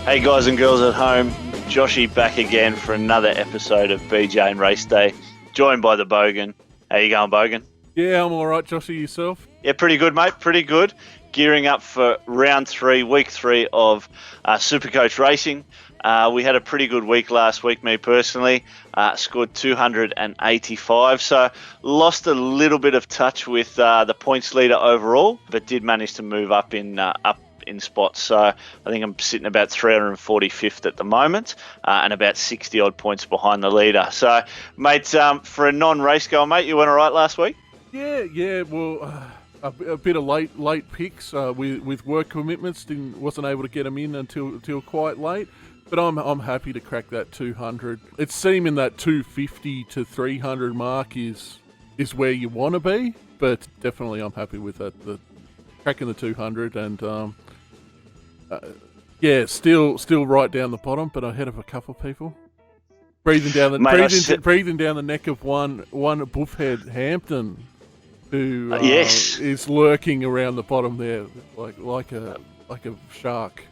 Hey guys and girls at home, Joshy back again for another episode of BJ and Race Day, joined by the Bogan. How you going, Bogan? Yeah, I'm all right, Joshy. Yourself? Yeah, pretty good, mate. Pretty good. Gearing up for round 3, week 3 of SuperCoach Racing. We had a pretty good week last week, me personally. Scored 285, so lost a little bit of touch with the points leader overall, but did manage to move up in spots. So I think I'm sitting about 345th at the moment, and about 60 odd points behind the leader. So, mate, for a non-race goer, mate, you went all right last week? Yeah. Well, a bit of late picks with work commitments. Wasn't able to get them in until quite late. But I'm happy to crack that 200. It's seeming that 250 to 300 mark is where you want to be. But definitely, I'm happy with that. The cracking the 200 and. Still right down the bottom, but ahead of a couple of people. Breathing down the neck of one buffhead Hampton, who is lurking around the bottom there, like a shark.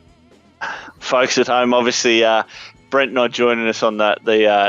Folks at home, obviously, Brent not joining us on the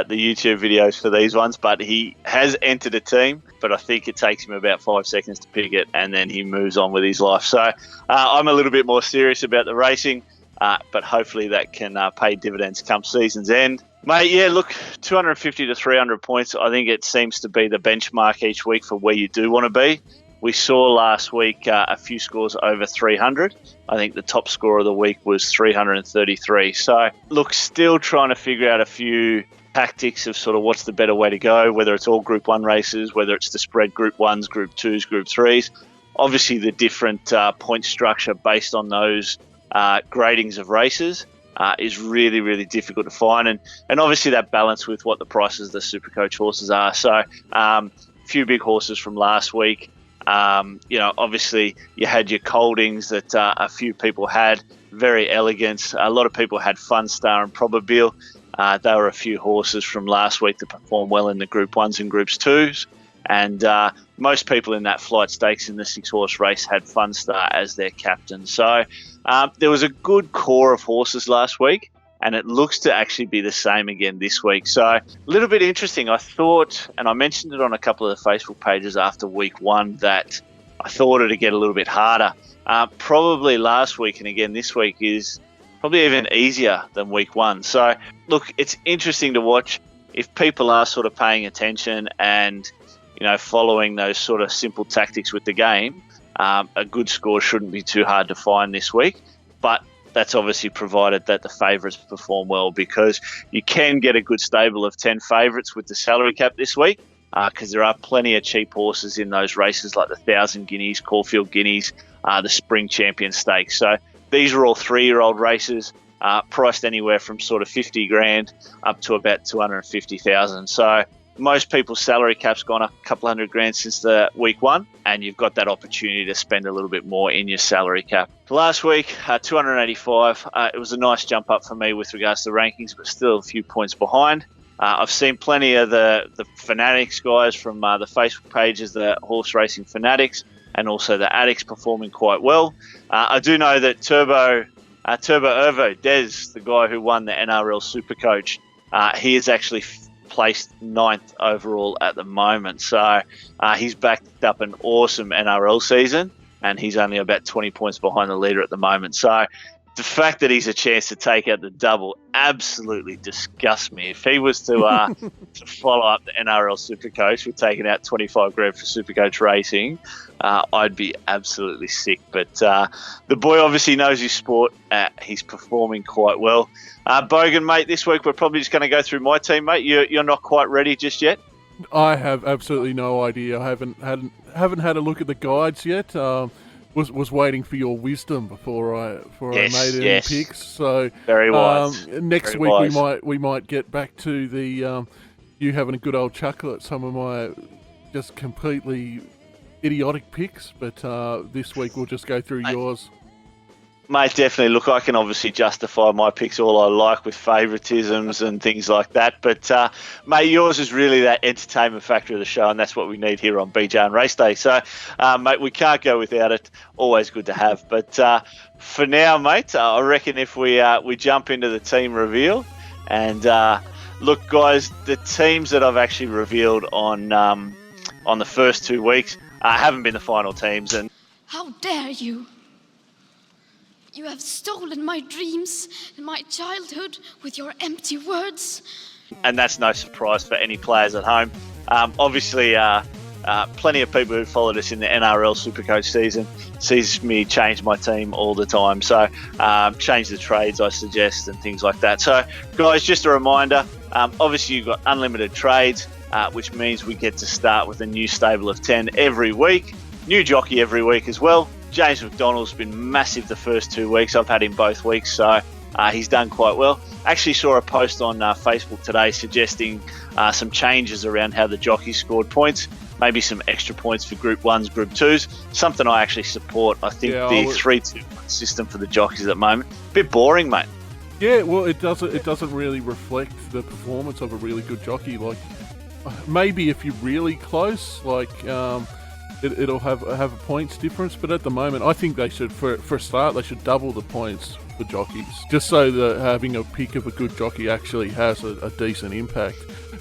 YouTube videos for these ones, but he has entered a team. But I think it takes him about 5 seconds to pick it, and then he moves on with his life. So I'm a little bit more serious about the racing, but hopefully that can pay dividends come season's end. Mate, yeah, look, 250 to 300 points, I think it seems to be the benchmark each week for where you do want to be. We saw last week a few scores over 300. I think the top score of the week was 333. So, look, still trying to figure out a few tactics of sort of what's the better way to go, whether it's all Group 1 races, whether it's the spread Group 1s, Group 2s, Group 3s. Obviously, the different point structure based on those gradings of races is really, really difficult to find. And obviously that balance with what the prices of the SuperCoach horses are. So a few big horses from last week. Obviously you had your Coldings that a few people had, Very Elegant. A lot of people had Fun Star and Probabile. There were a few horses from last week that performed well in the Group 1s and Groups 2s. And most people in that Flight Stakes in the 6-horse race had Fun Star as their captain. So there was a good core of horses last week, and it looks to actually be the same again this week. So a little bit interesting. I thought, and I mentioned it on a couple of the Facebook pages after week 1, that I thought it'd get a little bit harder. Probably last week and again this week is probably even easier than week 1. So, look, it's interesting to watch if people are sort of paying attention and, following those sort of simple tactics with the game. A good score shouldn't be too hard to find this week, but that's obviously provided that the favourites perform well, because you can get a good stable of 10 favourites with the salary cap this week, because there are plenty of cheap horses in those races like the 1,000 Guineas, Caulfield Guineas, the Spring Champion Stakes. So these are all 3-year-old races, priced anywhere from sort of 50 grand up to about 250,000. So most people's salary cap's gone up a couple hundred grand since the week 1, and you've got that opportunity to spend a little bit more in your salary cap. Last week, 285. It was a nice jump up for me with regards to the rankings, but still a few points behind. I've seen plenty of the Fanatics guys from the Facebook pages, the Horse Racing Fanatics, and also the Addicts performing quite well. I do know that Turbo Ervo, Des, the guy who won the NRL Supercoach, he is actually placed 9th overall at the moment. So he's backed up an awesome NRL season, and he's only about 20 points behind the leader at the moment. So the fact that he's a chance to take out the double absolutely disgusts me. If he was to follow up the NRL Supercoach with taking out 25 grand for SuperCoach Racing, I'd be absolutely sick. But the boy obviously knows his sport. He's performing quite well. Bogan, mate, this week we're probably just going to go through my team, mate. You're not quite ready just yet? I have absolutely no idea. I haven't had a look at the guides yet. Was waiting for your wisdom before I made any picks. So very wise. Next very week wise. we might get back to the you having a good old chuckle at some of my just completely idiotic picks. But this week we'll just go through yours. Mate, definitely. Look, I can obviously justify my picks all I like with favouritisms and things like that. But, mate, yours is really that entertainment factor of the show, and that's what we need here on BJ and Race Day. So, mate, we can't go without it. Always good to have. But for now, mate, I reckon if we jump into the team reveal. And, look, guys, the teams that I've actually revealed on the first 2 weeks haven't been the final teams. And how dare you? You have stolen my dreams and my childhood with your empty words. And that's no surprise for any players at home. Obviously, plenty of people who followed us in the NRL SuperCoach season sees me change my team all the time. So change the trades, I suggest, and things like that. So, guys, just a reminder, obviously you've got unlimited trades, which means we get to start with a new stable of 10 every week. New jockey every week as well. James McDonald's been massive the first 2 weeks. I've had him both weeks, so he's done quite well. Actually saw a post on Facebook today suggesting some changes around how the jockeys scored points, maybe some extra points for Group 1s, Group 2s, something I actually support. I think the 3-2 system for the jockeys at the moment, a bit boring, mate. Yeah, well, it doesn't really reflect the performance of a really good jockey. Like, maybe if you're really close, like... It'll have a points difference, but at the moment, I think they should, for a start, they should double the points for jockeys, just so that having a pick of a good jockey actually has a decent impact.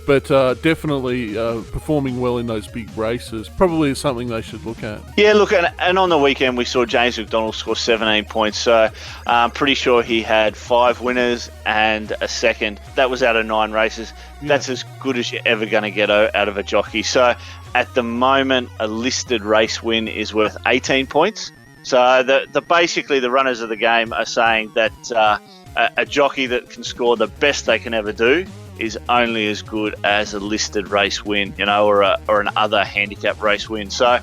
But definitely performing well in those big races probably is something they should look at. Yeah, look, and on the weekend we saw James McDonald score 17 points, so I'm pretty sure he had 5 winners and a second. That was out of 9 races. Yeah. That's as good as you're ever going to get out of a jockey. So at the moment, a listed race win is worth 18 points. So basically the runners of the game are saying that a jockey that can score the best they can ever do is only as good as a listed race win, or an other handicap race win. So,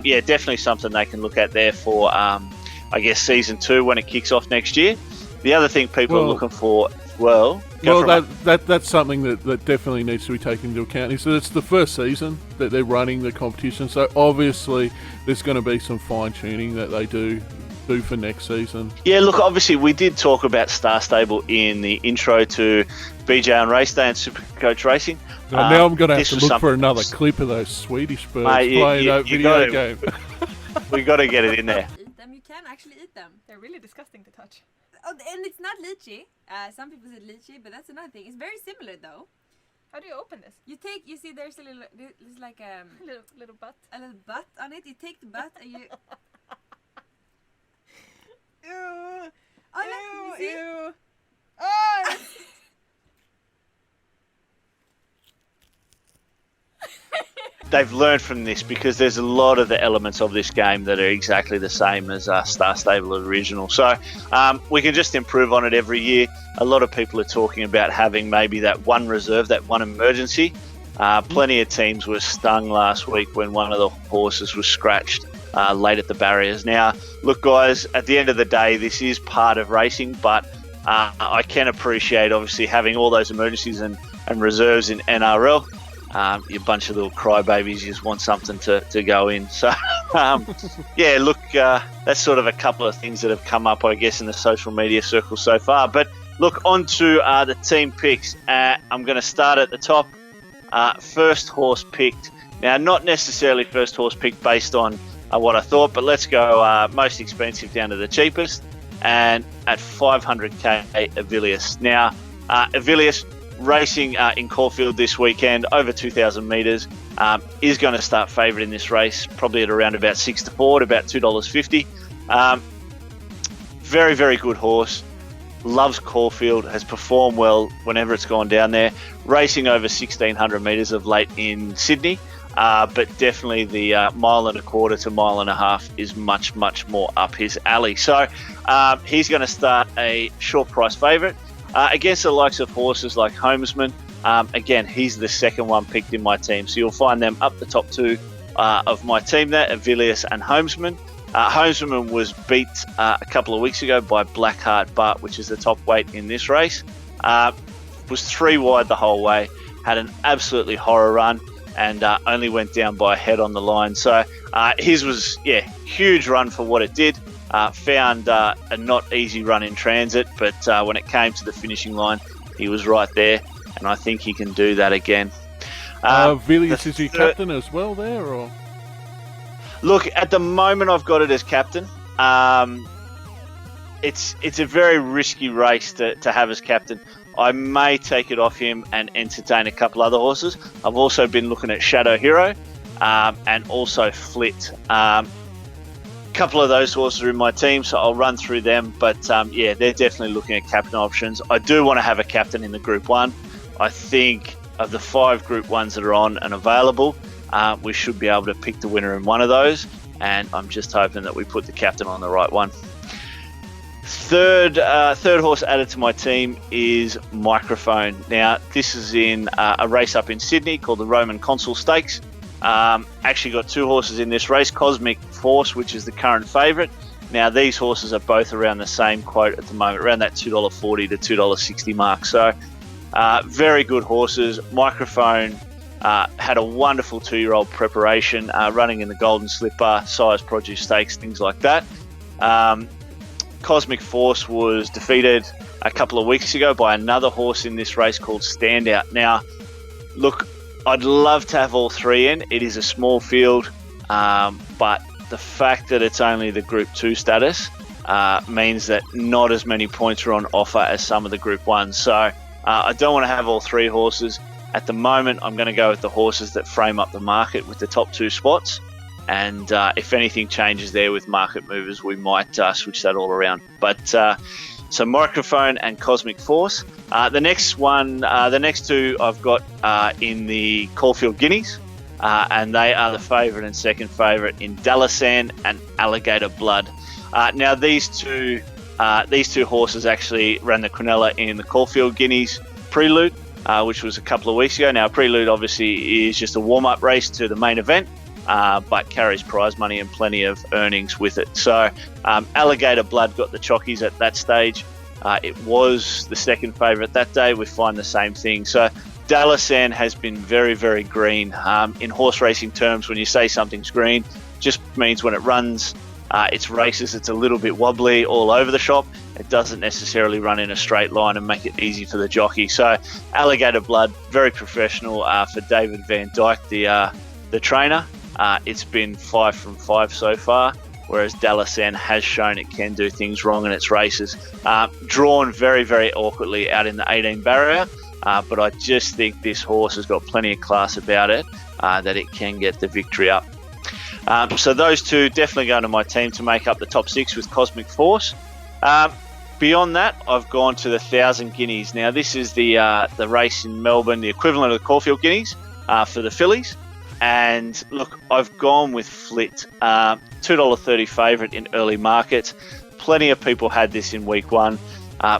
yeah, definitely something they can look at there for, I guess, season 2 when it kicks off next year. The other thing people are looking for, that's something that definitely needs to be taken into account. Is that it's the first season that they're running the competition, so obviously there's going to be some fine tuning that they do for next season. Yeah, look, obviously we did talk about Star Stable in the intro to BJ on Race Day and SuperCoach Racing. Now I'm going to have to look for another clip of those Swedish birds playing that video game. We got to get it in there. Eat them. You can actually eat them. They're really disgusting to touch. Oh, and it's not lychee. Some people said lychee, but that's another thing. It's very similar though. How do you open this? You see there's a little, there's like a little butt. A little butt on it. You take the butt and you... Ew! Oh, Ew! you see? Ew! Oh! They've learned from this because there's a lot of the elements of this game that are exactly the same as Star Stable original. So we can just improve on it every year. A lot of people are talking about having maybe that one reserve, that one emergency. Plenty of teams were stung last week when one of the horses was scratched late at the barriers. Now, look, guys, at the end of the day, this is part of racing, but I can appreciate, obviously, having all those emergencies and reserves in NRL. You bunch of little crybabies, you just want something to go in. So, yeah, look, that's sort of a couple of things that have come up, I guess, in the social media circle so far. But look, on to the team picks. I'm going to start at the top. First horse picked. Now, not necessarily first horse picked based on what I thought, but let's go most expensive down to the cheapest. And at 500k, Avilius. Now, Avilius racing in Caulfield this weekend, over 2,000 metres, is going to start favourite in this race, probably at around about 6 to 4, at about $2.50. Very, very good horse. Loves Caulfield, has performed well whenever it's gone down there. Racing over 1,600 metres of late in Sydney, but definitely the 1.25 miles to 1.5 miles is much, much more up his alley. So he's going to start a short price favourite. Against the likes of horses like Homesman, again, he's the second one picked in my team. So you'll find them up the top two of my team there, Avilius and Homesman. Homesman was beat a couple of weeks ago by Blackheart Bart, which is the top weight in this race. Was 3 wide the whole way, had an absolutely horror run, and only went down by a head on the line. So his was, huge run for what it did. found a not easy run in transit, but when it came to the finishing line, he was right there, and I think he can do that again. Villiers is your captain as well there, or? Look, at the moment I've got it as captain. It's a very risky race to have as captain. I may take it off him and entertain a couple other horses. I've also been looking at Shadow Hero and also Flit. A couple of those horses are in my team, so I'll run through them. But yeah, they're definitely looking at captain options. I do want to have a captain in the Group 1. I think of the 5 Group 1s that are on and available, we should be able to pick the winner in one of those. And I'm just hoping that we put the captain on the right one. Third horse added to my team is Microphone. Now, this is in a race up in Sydney called the Roman Consul Stakes. Actually got 2 horses in this race, Cosmic Force, which is the current favourite. Now, these horses are both around the same quote at the moment, around that $2.40 to $2.60 mark. So, very good horses. Microphone had a wonderful 2-year-old preparation, running in the Golden Slipper, Size Produce Stakes, things like that. Cosmic Force was defeated a couple of weeks ago by another horse in this race called Standout. Now, look, I'd love to have all 3 in. It is a small field, but the fact that it's only the Group 2 status means that not as many points are on offer as some of the Group 1s. So I don't want to have all 3 horses. At the moment, I'm going to go with the horses that frame up the market with the top 2 spots. And if anything changes there with market movers, we might switch that all around. But so Microphone and Cosmic Force. The next 2 I've got in the Caulfield Guineas, and they are the favourite and second favourite in Dalasan and Alligator Blood. Now these two horses actually ran the Quinella in the Caulfield Guineas Prelude, which was a couple of weeks ago. Now Prelude obviously is just a warm-up race to the main event. But carries prize money and plenty of earnings with it. So Alligator Blood got the chockies at that stage. It was the second favourite that day. We find the same thing. So Dalasan has been very, very green. In horse racing terms, when you say something's green, just means when it runs its races, it's a little bit wobbly all over the shop. It doesn't necessarily run in a straight line and make it easy for the jockey. So Alligator Blood, very professional for David Van Dyke, the trainer. It's been 5 from 5 so far, whereas Dalasan has shown it can do things wrong in its races. Drawn very, very awkwardly out in the 18 barrier, but I just think this horse has got plenty of class about it, that it can get the victory up. So those 2 definitely go to my team to make up the top 6 with Cosmic Force. Beyond that, I've gone to the 1,000 Guineas. Now, this is the race in Melbourne, the equivalent of the Caulfield Guineas for the fillies. And look, I've gone with Flit, $2.30 favourite in early markets. Plenty of people had this in week 1.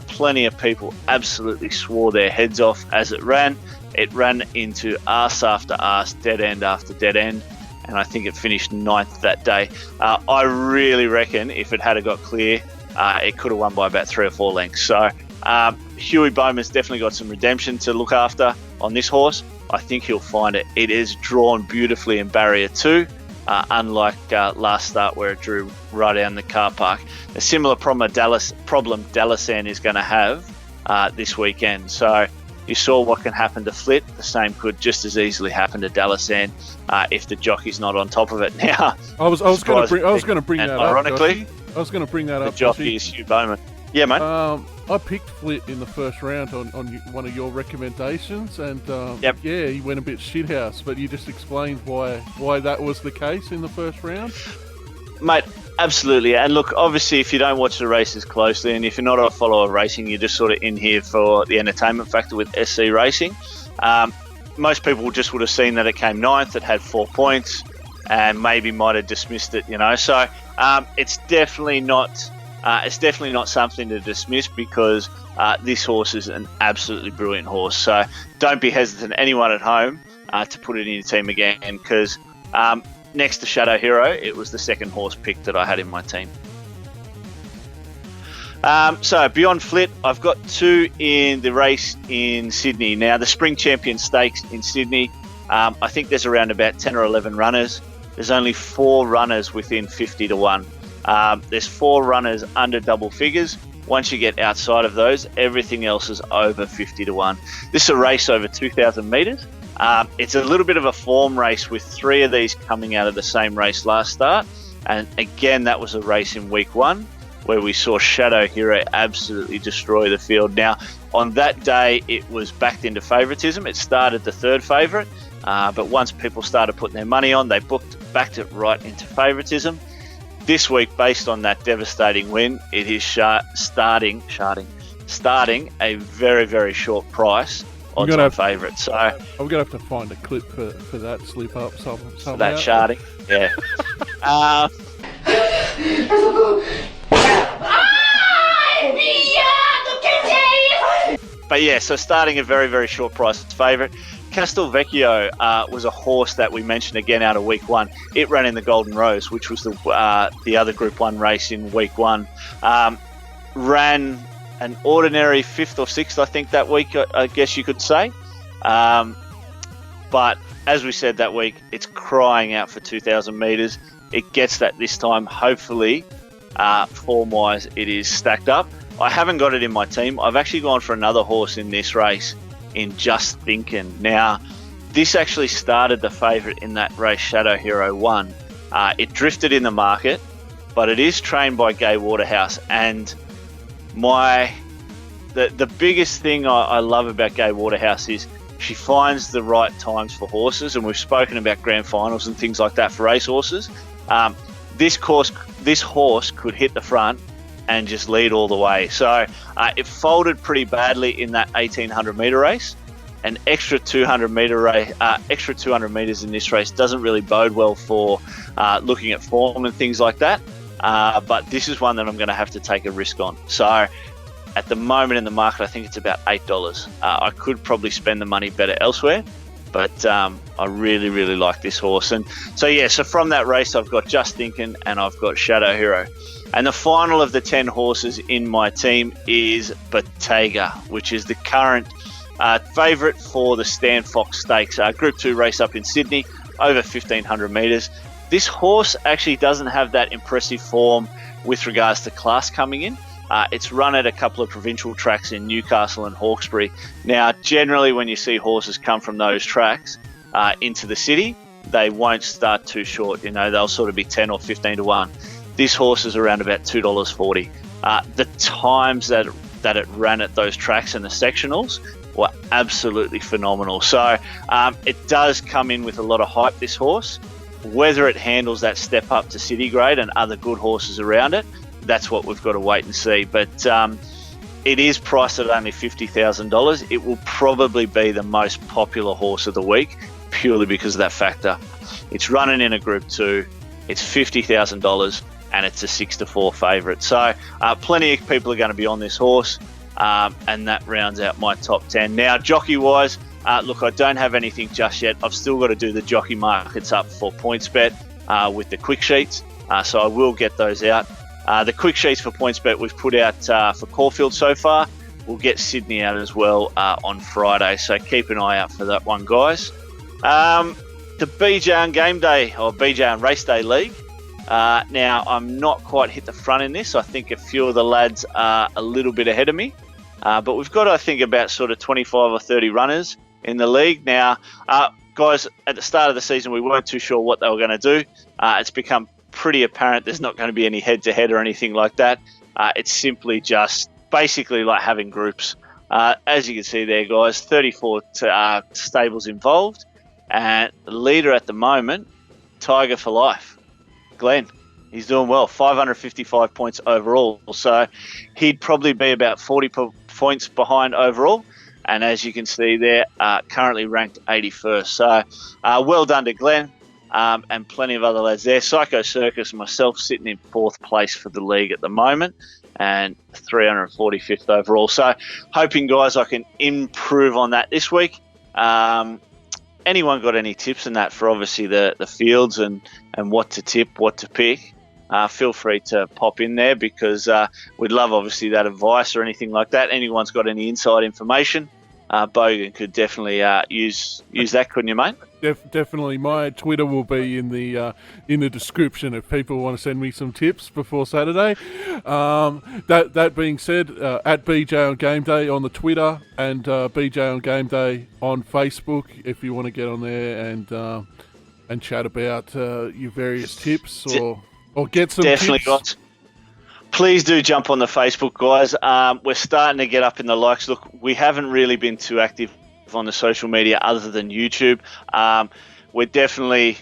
Plenty of people absolutely swore their heads off as it ran. It ran into arse after arse, dead end after dead end, and I think it finished 9th that day. I really reckon if it had got clear, it could have won by about 3 or 4 lengths. So Huey Bowman's definitely got some redemption to look after on this horse. I think he'll find it. It is drawn beautifully in barrier 2, unlike last start where it drew right down the car park. A similar problem Dalasan is going to have this weekend. So you saw what can happen to Flit. The same could just as easily happen to Dalasan if the jockey's not on top of it. Now, I was going to bring that up. Ironically, I was going to bring that up. The jockey is Hugh Bowman. Yeah, mate. I picked Flit in the first round on one of your recommendations, and Yep. yeah, he went a bit shithouse. But you just explained why that was the case in the first round, mate. Absolutely. And look, obviously, if you don't watch the races closely, and if you're not a follower of racing, you're just sort of in here for the entertainment factor with SC Racing. Most people just would have seen that it came 9th. It had 4 points, and maybe might have dismissed it. So it's definitely not. It's definitely not something to dismiss because this horse is an absolutely brilliant horse. So don't be hesitant, anyone at home, to put it in your team again because next to Shadow Hero, it was the second horse pick that I had in my team. So beyond Flit, I've got 2 in the race in Sydney. Now, the Spring Champion Stakes in Sydney, I think there's around about 10 or 11 runners. There's only 4 runners within 50 to 1. There's 4 runners under double figures. Once you get outside of those, everything else is over 50 to 1. This is a race over 2,000 metres. It's a little bit of a form race with 3 of these coming out of the same race last start. And again, that was a race in week 1 where we saw Shadow Hero absolutely destroy the field. Now, on that day, it was backed into favouritism. It started the 3rd favourite, but once people started putting their money on, they backed it right into favouritism. This week, based on that devastating win, it is starting a very, very short price odds on favourite. So I'm going to have to find a clip for that slip up somehow. That sharding, yeah. But yeah, so starting a very, very short price favourite. Castelvecchio was a horse that we mentioned again out of week 1. It ran in the Golden Rose, which was the other Group 1 race in week 1. Ran an ordinary 5th or 6th, I think, that week, I guess you could say. But as we said that week, it's crying out for 2,000 metres. It gets that this time, hopefully, form-wise, it is stacked up. I haven't got it in my team. I've actually gone for another horse in this race in Just Thinking. Now, this actually started the favourite in that race Shadow Hero 1. It drifted in the market, but it is trained by Gay Waterhouse. And the biggest thing I love about Gay Waterhouse is she finds the right times for horses, and we've spoken about grand finals and things like that for race horses. This horse could hit the front and just lead all the way. So it folded pretty badly in that 1,800 metre race. An extra 200 metres in this race doesn't really bode well for looking at form and things like that. But this is one that I'm going to have to take a risk on. So at the moment in the market, I think it's about $8. I could probably spend the money better elsewhere, but I really, really like this horse. And so from that race, I've got Just Thinking and I've got Shadow Hero. And the final of the 10 horses in my team is Bottega, which is the current favourite for the Stan Fox Stakes, Group 2 race up in Sydney, over 1,500 metres. This horse actually doesn't have that impressive form with regards to class coming in. It's run at a couple of provincial tracks in Newcastle and Hawkesbury. Now, generally when you see horses come from those tracks into the city, they won't start too short. They'll sort of be 10 or 15 to 1. This horse is around about $2.40. The times that it ran at those tracks and the sectionals were absolutely phenomenal. So it does come in with a lot of hype, this horse. Whether it handles that step up to city grade and other good horses around it, that's what we've got to wait and see. But it is priced at only $50,000. It will probably be the most popular horse of the week purely because of that factor. It's running in a Group 2. It's $50,000 and it's a 6-4 favourite. So plenty of people are going to be on this horse, and that rounds out my top 10. Now, jockey-wise, look, I don't have anything just yet. I've still got to do the jockey markets up for PointsBet with the quick sheets, so I will get those out. The quick sheets for PointsBet we've put out for Caulfield so far. We'll get Sydney out as well on Friday, so keep an eye out for that one, guys. The BJ Game Day or BJ Race Day League. Now, I'm not quite hit the front in this. I think a few of the lads are a little bit ahead of me. But we've got, I think, about sort of 25 or 30 runners in the league. Now, guys, at the start of the season, we weren't too sure what they were going to do. It's become pretty apparent there's not going to be any head-to-head or anything like that. It's simply just basically like having groups. As you can see there, guys, 34 stables involved. And the leader at the moment, Tiger for Life, Glenn. He's doing well, 555 points overall. So he'd probably be about 40 points behind overall. And as you can see there, currently ranked 81st. So well done to Glenn and plenty of other lads there. Psycho Circus, myself, sitting in 4th place for the league at the moment and 345th overall. So hoping, guys, I can improve on that this week. Anyone got any tips in that for obviously the fields and what to tip, what to pick? Feel free to pop in there because we'd love obviously that advice or anything like that. Anyone's got any inside information, Bogan could definitely use that, couldn't you, mate? Definitely. My Twitter will be in the description if people want to send me some tips before Saturday. That being said, at BJ on Game Day on the Twitter and BJ on Game Day on Facebook if you want to get on there and chat about your various tips or get some Definitely, tips. guys. Please do jump on the Facebook, guys. We're starting to get up in the likes. Look, we haven't really been too active on the social media other than YouTube. We're definitely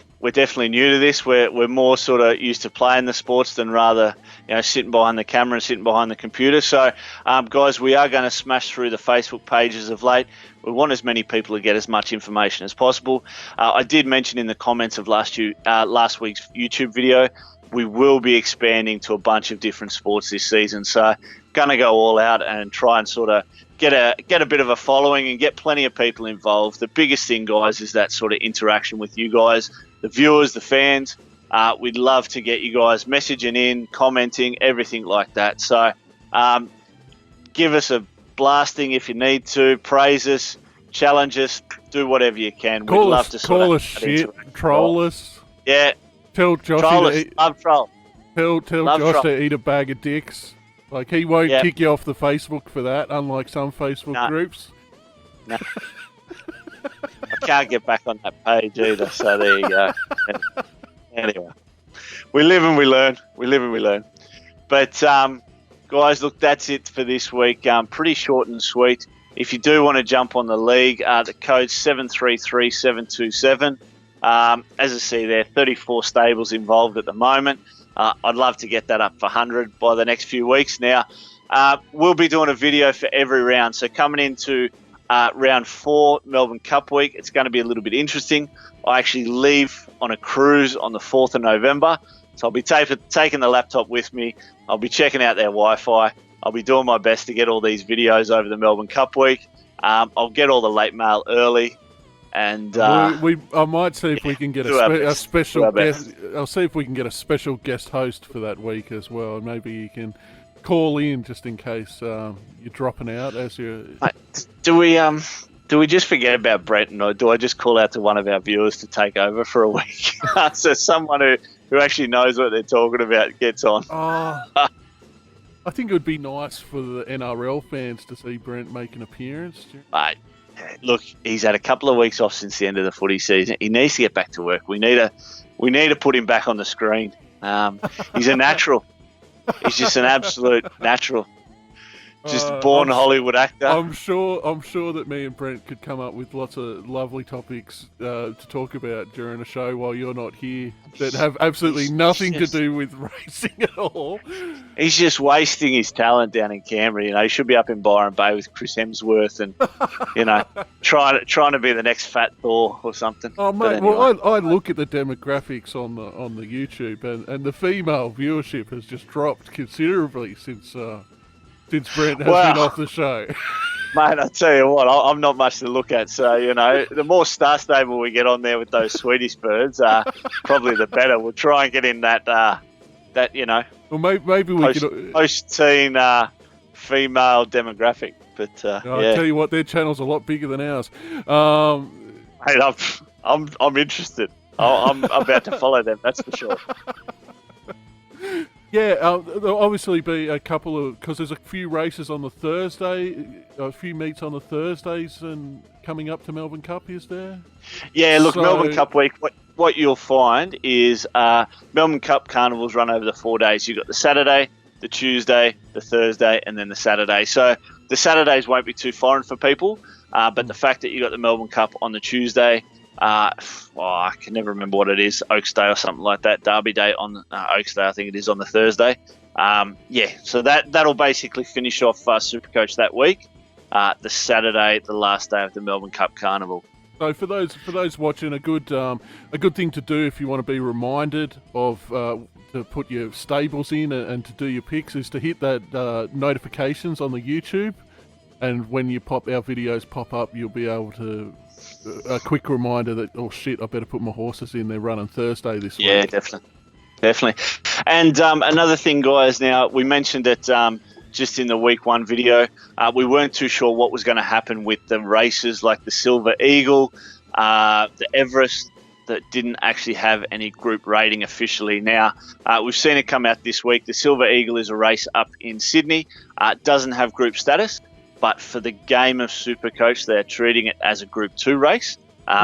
new to this. We're more sort of used to playing the sports than rather sitting behind the camera and sitting behind the computer. So guys, we are going to smash through the Facebook pages of late. We want as many people to get as much information as possible. I did mention in the comments of last week's YouTube video, we will be expanding to a bunch of different sports this season. So going to go all out and try and sort of get a bit of a following and get plenty of people involved. The biggest thing, guys, is that sort of interaction with you guys, the viewers, the fans. We'd love to get you guys messaging in, commenting, everything like that. So give us a blasting if you need to, praise us, challenge us, do whatever you can. We'd love to call us shit, troll us. Yeah. Tell Josh love troll. Tell Josh troll. to eat a bag of dicks. Like, he won't Yep. kick you off the Facebook for that, unlike some Facebook groups. No. I can't get back on that page either, so there you go. Anyway, we live and we learn. But, guys, look, that's it for this week. Pretty short and sweet. If you do want to jump on the league, the code's 733727. As I see there, 34 stables involved at the moment. I'd love to get that up for 100 by the next few weeks. Now, we'll be doing a video for every round. So coming into round 4, Melbourne Cup week, it's going to be a little bit interesting. I actually leave on a cruise on the 4th of November. So I'll be taking the laptop with me. I'll be checking out their Wi-Fi. I'll be doing my best to get all these videos over the Melbourne Cup week. I'll get all the late mail early. And I might see if we can get a special guest. I'll see if we can get a special guest host for that week as well. Maybe you can call in just in case you're dropping out as you. Do we just forget about Brenton, or do I just call out to one of our viewers to take over for a week? So someone who actually knows what they're talking about gets on. I think it would be nice for the NRL fans to see Brent make an appearance. Mate, look, he's had a couple of weeks off since the end of the footy season. He needs to get back to work. We need to put him back on the screen. He's a natural. He's just an absolute natural. Just born Hollywood actor. I'm sure that me and Brent could come up with lots of lovely topics to talk about during a show while you're not here that have absolutely nothing to do with racing at all. He's just wasting his talent down in Canberra. He should be up in Byron Bay with Chris Hemsworth and, trying to be the next Fat Thor or something. Oh, mate, anyway. well, I look at the demographics on the YouTube and the female viewership has just dropped considerably since Brent has been off the show. Mate, I tell you what, I'm not much to look at. So, the more Star Stable we get on there with those Swedish birds, probably the better. We'll try and get in that Well, maybe we could post-teen female demographic. But I tell you what, their channel's a lot bigger than ours. Mate, I'm interested. I'm about to follow them. That's for sure. Yeah, there'll obviously be a couple of, because there's a few races on the Thursday, a few meets on the Thursdays and coming up to Melbourne Cup, is there? Yeah, look, Melbourne Cup week, what you'll find is Melbourne Cup carnivals run over the 4 days. You've got the Saturday, the Tuesday, the Thursday, and then the Saturday. So the Saturdays won't be too foreign for people, but the fact that you got the Melbourne Cup on the Tuesday, I can never remember what it is, Oaks Day or something like that, Derby Day on Oaks Day, I think it is on the Thursday. So that'll basically finish off SuperCoach that week. The Saturday, the last day of the Melbourne Cup Carnival. So for those watching, a good thing to do if you want to be reminded of to put your stables in and to do your picks is to hit that notifications on the YouTube, and when our videos pop up, you'll be able to a quick reminder that, oh shit, I better put my horses in. They're running Thursday this week. Yeah, definitely. And another thing, guys. Now we mentioned it just in the week 1 video. We weren't too sure what was going to happen with the races like the Silver Eagle, the Everest that didn't actually have any group rating officially. Now, we've seen it come out this week. The Silver Eagle is a race up in Sydney. Doesn't have group status, but for the game of SuperCoach, they're treating it as a Group 2 race,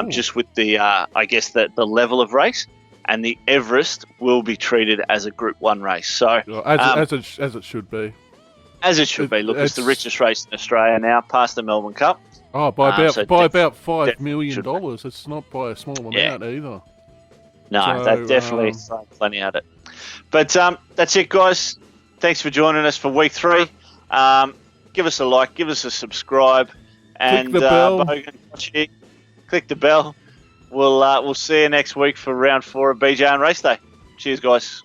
just with the, I guess, the level of race. And the Everest will be treated as a Group 1 race. So as it should be. As it should be. Look, it's the richest race in Australia now, past the Melbourne Cup. Oh, by about $5 million. should be. It's not by a small amount either. No, So, they've definitely thrown plenty at it. But that's it, guys. Thanks for joining us for week 3. Give us a like, give us a subscribe, and the bell. Bogan, click the bell. We'll see you next week for round 4 of BJ and Race Day. Cheers, guys.